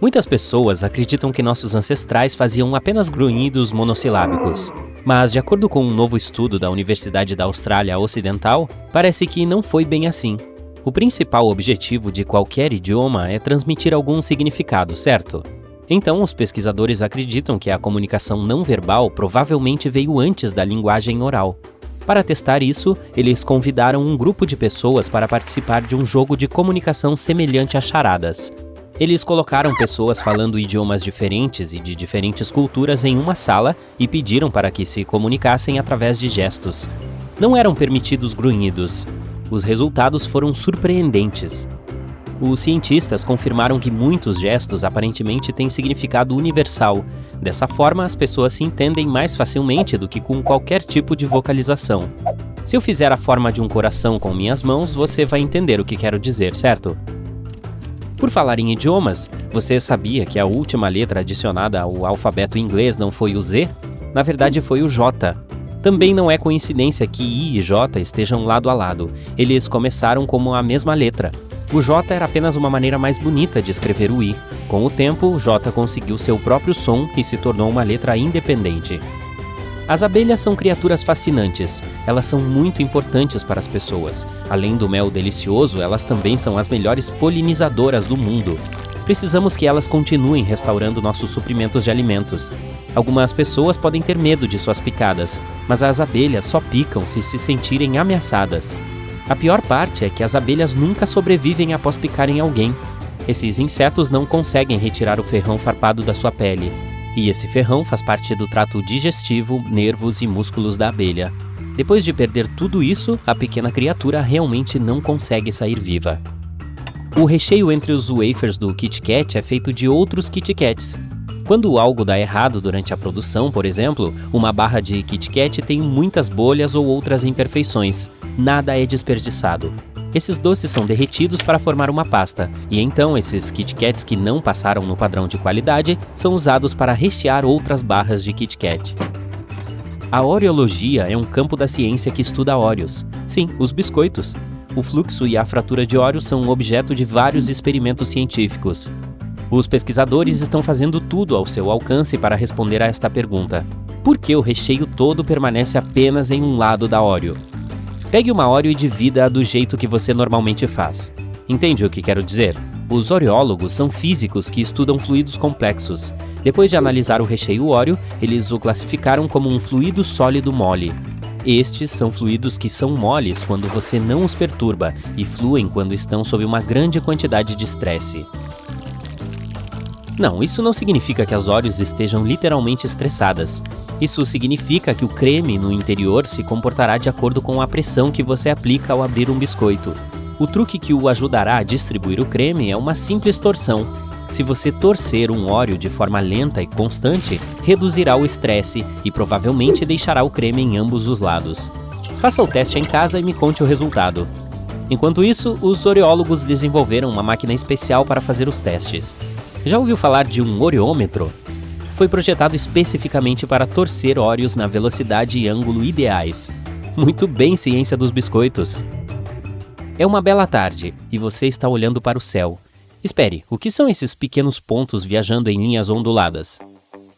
Muitas pessoas acreditam que nossos ancestrais faziam apenas grunhidos monossilábicos. Mas, de acordo com um novo estudo da Universidade da Austrália Ocidental, parece que não foi bem assim. O principal objetivo de qualquer idioma é transmitir algum significado, certo? Então, os pesquisadores acreditam que a comunicação não verbal provavelmente veio antes da linguagem oral. Para testar isso, eles convidaram um grupo de pessoas para participar de um jogo de comunicação semelhante a charadas. Eles colocaram pessoas falando idiomas diferentes e de diferentes culturas em uma sala e pediram para que se comunicassem através de gestos. Não eram permitidos grunhidos. Os resultados foram surpreendentes. Os cientistas confirmaram que muitos gestos aparentemente têm significado universal. Dessa forma, as pessoas se entendem mais facilmente do que com qualquer tipo de vocalização. Se eu fizer a forma de um coração com minhas mãos, você vai entender o que quero dizer, certo? Por falar em idiomas, você sabia que a última letra adicionada ao alfabeto inglês não foi o Z? Na verdade, foi o J. Também não é coincidência que I e J estejam lado a lado. Eles começaram como a mesma letra. O J era apenas uma maneira mais bonita de escrever o I. Com o tempo, o J conseguiu seu próprio som e se tornou uma letra independente. As abelhas são criaturas fascinantes. Elas são muito importantes para as pessoas. Além do mel delicioso, elas também são as melhores polinizadoras do mundo. Precisamos que elas continuem restaurando nossos suprimentos de alimentos. Algumas pessoas podem ter medo de suas picadas, mas as abelhas só picam se sentirem ameaçadas. A pior parte é que as abelhas nunca sobrevivem após picarem alguém. Esses insetos não conseguem retirar o ferrão farpado da sua pele. E esse ferrão faz parte do trato digestivo, nervos e músculos da abelha. Depois de perder tudo isso, a pequena criatura realmente não consegue sair viva. O recheio entre os wafers do Kit Kat é feito de outros Kit Kats. Quando algo dá errado durante a produção, por exemplo, uma barra de Kit Kat tem muitas bolhas ou outras imperfeições. Nada é desperdiçado. Esses doces são derretidos para formar uma pasta, e então esses Kit Kats que não passaram no padrão de qualidade são usados para rechear outras barras de Kit Kat. A oreologia é um campo da ciência que estuda Oreos. Sim, os biscoitos. O fluxo e a fratura de Oreo são objeto de vários experimentos científicos. Os pesquisadores estão fazendo tudo ao seu alcance para responder a esta pergunta. Por que o recheio todo permanece apenas em um lado da Oreo? Pegue uma Oreo e divida-a do jeito que você normalmente faz. Entende o que quero dizer? Os oreólogos são físicos que estudam fluidos complexos. Depois de analisar o recheio Oreo, eles o classificaram como um fluido sólido mole. Estes são fluidos que são moles quando você não os perturba e fluem quando estão sob uma grande quantidade de estresse. Não, isso não significa que as Oreos estejam literalmente estressadas. Isso significa que o creme no interior se comportará de acordo com a pressão que você aplica ao abrir um biscoito. O truque que o ajudará a distribuir o creme é uma simples torção. Se você torcer um Oreo de forma lenta e constante, reduzirá o estresse e provavelmente deixará o creme em ambos os lados. Faça o teste em casa e me conte o resultado. Enquanto isso, os oreólogos desenvolveram uma máquina especial para fazer os testes. Já ouviu falar de um oreômetro? Foi projetado especificamente para torcer Oreos na velocidade e ângulo ideais. Muito bem, ciência dos biscoitos! É uma bela tarde e você está olhando para o céu. Espere, o que são esses pequenos pontos viajando em linhas onduladas?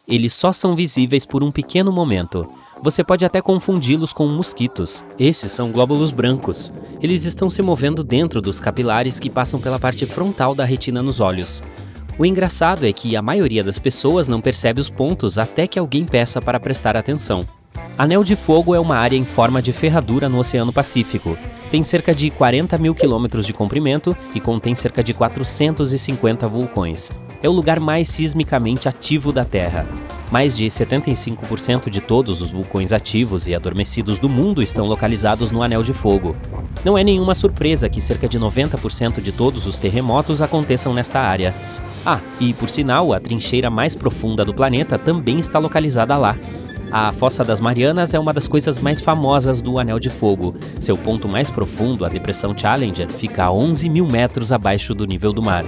Eles só são visíveis por um pequeno momento. Você pode até confundi-los com mosquitos. Esses são glóbulos brancos. Eles estão se movendo dentro dos capilares que passam pela parte frontal da retina nos olhos. O engraçado é que a maioria das pessoas não percebe os pontos até que alguém peça para prestar atenção. Anel de Fogo é uma área em forma de ferradura no Oceano Pacífico. Tem cerca de 40 mil quilômetros de comprimento e contém cerca de 450 vulcões. É o lugar mais sismicamente ativo da Terra. Mais de 75% de todos os vulcões ativos e adormecidos do mundo estão localizados no Anel de Fogo. Não é nenhuma surpresa que cerca de 90% de todos os terremotos aconteçam nesta área. Ah, e por sinal, a trincheira mais profunda do planeta também está localizada lá. A Fossa das Marianas é uma das coisas mais famosas do Anel de Fogo. Seu ponto mais profundo, a Depressão Challenger, fica a 11 mil metros abaixo do nível do mar.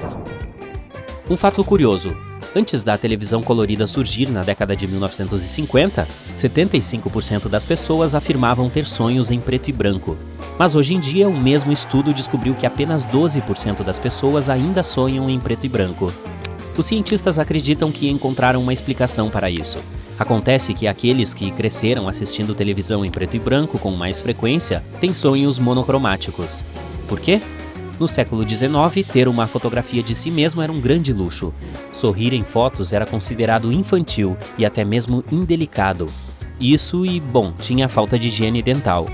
Um fato curioso. Antes da televisão colorida surgir na década de 1950, 75% das pessoas afirmavam ter sonhos em preto e branco. Mas hoje em dia, o mesmo estudo descobriu que apenas 12% das pessoas ainda sonham em preto e branco. Os cientistas acreditam que encontraram uma explicação para isso. Acontece que aqueles que cresceram assistindo televisão em preto e branco com mais frequência têm sonhos monocromáticos. Por quê? No século XIX, ter uma fotografia de si mesmo era um grande luxo. Sorrir em fotos era considerado infantil e até mesmo indelicado. Isso e, bom, tinha falta de higiene dental.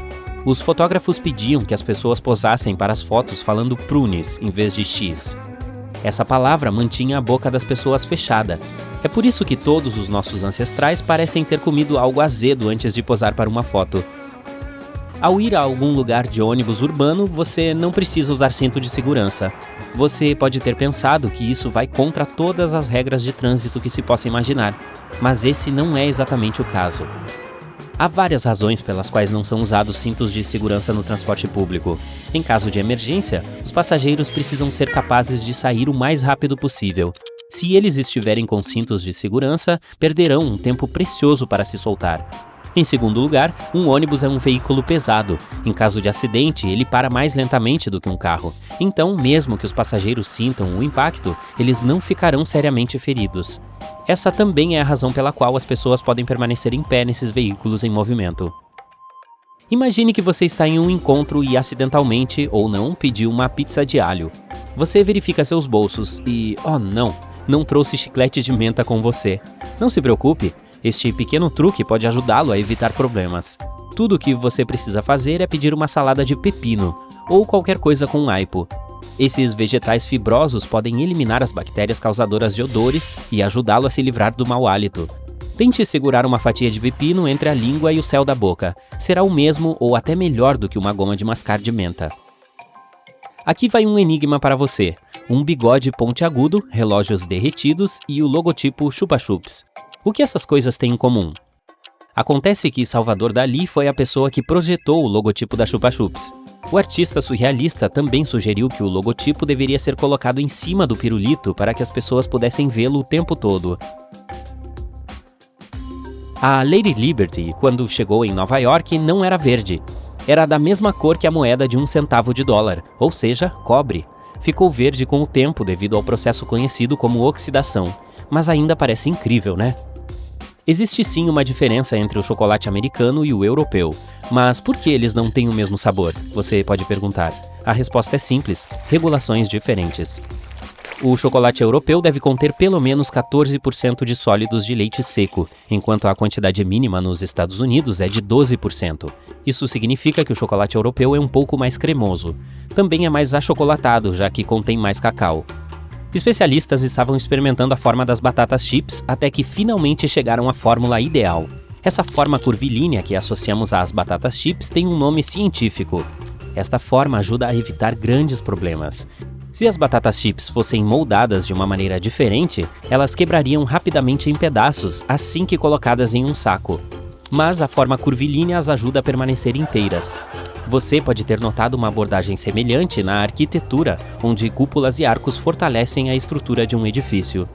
Os fotógrafos pediam que as pessoas posassem para as fotos falando prunes em vez de X. Essa palavra mantinha a boca das pessoas fechada. É por isso que todos os nossos ancestrais parecem ter comido algo azedo antes de posar para uma foto. Ao ir a algum lugar de ônibus urbano, você não precisa usar cinto de segurança. Você pode ter pensado que isso vai contra todas as regras de trânsito que se possa imaginar, mas esse não é exatamente o caso. Há várias razões pelas quais não são usados cintos de segurança no transporte público. Em caso de emergência, os passageiros precisam ser capazes de sair o mais rápido possível. Se eles estiverem com cintos de segurança, perderão um tempo precioso para se soltar. Em segundo lugar, um ônibus é um veículo pesado. Em caso de acidente, ele para mais lentamente do que um carro. Então, mesmo que os passageiros sintam o impacto, eles não ficarão seriamente feridos. Essa também é a razão pela qual as pessoas podem permanecer em pé nesses veículos em movimento. Imagine que você está em um encontro e acidentalmente, ou não, pediu uma pizza de alho. Você verifica seus bolsos e, oh não trouxe chiclete de menta com você. Não se preocupe. Este pequeno truque pode ajudá-lo a evitar problemas. Tudo o que você precisa fazer é pedir uma salada de pepino, ou qualquer coisa com aipo. Esses vegetais fibrosos podem eliminar as bactérias causadoras de odores e ajudá-lo a se livrar do mau hálito. Tente segurar uma fatia de pepino entre a língua e o céu da boca. Será o mesmo ou até melhor do que uma goma de mascar de menta. Aqui vai um enigma para você. Um bigode pontiagudo, relógios derretidos e o logotipo Chupa Chups. O que essas coisas têm em comum? Acontece que Salvador Dalí foi a pessoa que projetou o logotipo da Chupa Chups. O artista surrealista também sugeriu que o logotipo deveria ser colocado em cima do pirulito para que as pessoas pudessem vê-lo o tempo todo. A Lady Liberty, quando chegou em Nova York, não era verde. Era da mesma cor que a moeda de 1 centavo de dólar, ou seja, cobre. Ficou verde com o tempo devido ao processo conhecido como oxidação, mas ainda parece incrível, né? Existe sim uma diferença entre o chocolate americano e o europeu, mas por que eles não têm o mesmo sabor? Você pode perguntar. A resposta é simples: regulações diferentes. O chocolate europeu deve conter pelo menos 14% de sólidos de leite seco, enquanto a quantidade mínima nos Estados Unidos é de 12%. Isso significa que o chocolate europeu é um pouco mais cremoso. Também é mais achocolatado, já que contém mais cacau. Especialistas estavam experimentando a forma das batatas chips até que finalmente chegaram à fórmula ideal. Essa forma curvilínea que associamos às batatas chips tem um nome científico. Esta forma ajuda a evitar grandes problemas. Se as batatas chips fossem moldadas de uma maneira diferente, elas quebrariam rapidamente em pedaços assim que colocadas em um saco. Mas a forma curvilínea as ajuda a permanecer inteiras. Você pode ter notado uma abordagem semelhante na arquitetura, onde cúpulas e arcos fortalecem a estrutura de um edifício.